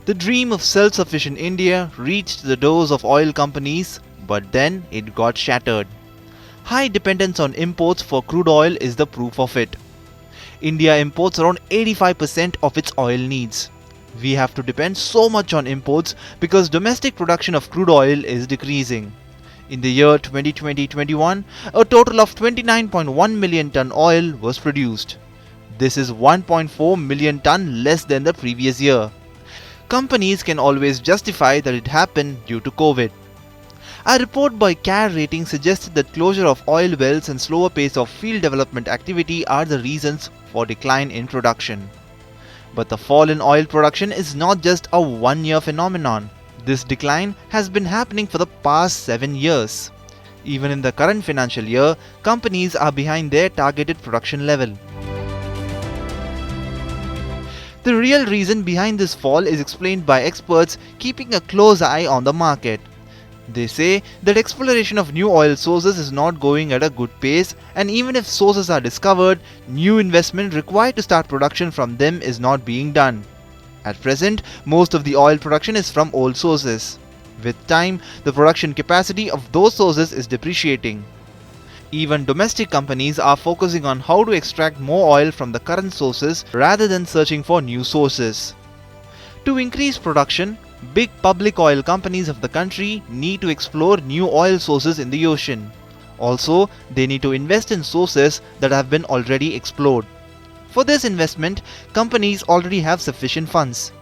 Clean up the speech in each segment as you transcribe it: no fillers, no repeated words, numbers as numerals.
The dream of self-sufficient India reached the doors of oil companies, but then it got shattered. High dependence on imports for crude oil is the proof of it. India imports around 85% of its oil needs. We have to depend so much on imports because domestic production of crude oil is decreasing. In the year 2020-21, a total of 29.1 million ton oil was produced. This is 1.4 million ton less than the previous year. Companies can always justify that it happened due to COVID. A report by CARE Rating suggested that closure of oil wells and slower pace of field development activity are the reasons for decline in production. But the fall in oil production is not just a one-year phenomenon. This decline has been happening for the past 7 years. Even in the current financial year, companies are behind their targeted production level. The real reason behind this fall is explained by experts keeping a close eye on the market. They say that exploration of new oil sources is not going at a good pace, and even if sources are discovered, new investment required to start production from them is not being done. At present, most of the oil production is from old sources. With time, the production capacity of those sources is depreciating. Even domestic companies are focusing on how to extract more oil from the current sources rather than searching for new sources. To increase production, big public oil companies of the country need to explore new oil sources in the ocean. Also, they need to invest in sources that have been already explored. For this investment, companies already have sufficient funds.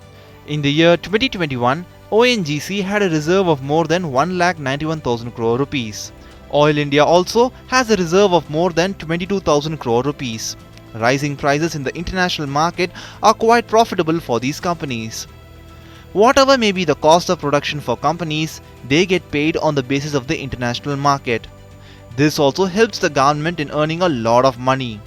In the year 2021, ONGC had a reserve of more than 1,91,000 crore rupees. Oil India also has a reserve of more than 22,000 crore rupees. Rising prices in the international market are quite profitable for these companies. Whatever may be the cost of production for companies, they get paid on the basis of the international market. This also helps the government in earning a lot of money.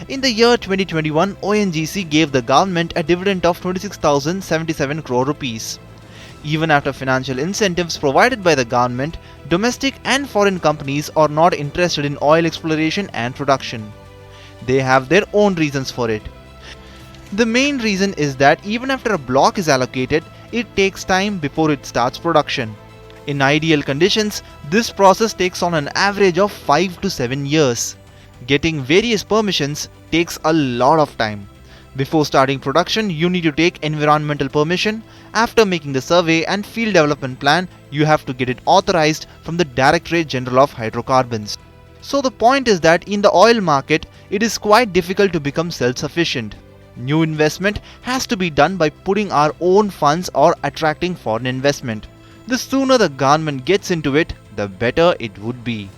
In the year 2021, ONGC gave the government a dividend of 26,077 crore rupees. Even after financial incentives provided by the government, domestic and foreign companies are not interested in oil exploration and production. They have their own reasons for it. The main reason is that even after a block is allocated, it takes time before it starts production. In ideal conditions, this process takes on an average of 5 to 7 years. Getting various permissions takes a lot of time. Before starting production, you need to take environmental permission. After making the survey and field development plan, you have to get it authorized from the Directorate General of Hydrocarbons. So the point is that in the oil market, it is quite difficult to become self-sufficient. New investment has to be done by putting our own funds or attracting foreign investment. The sooner the government gets into it, the better it would be.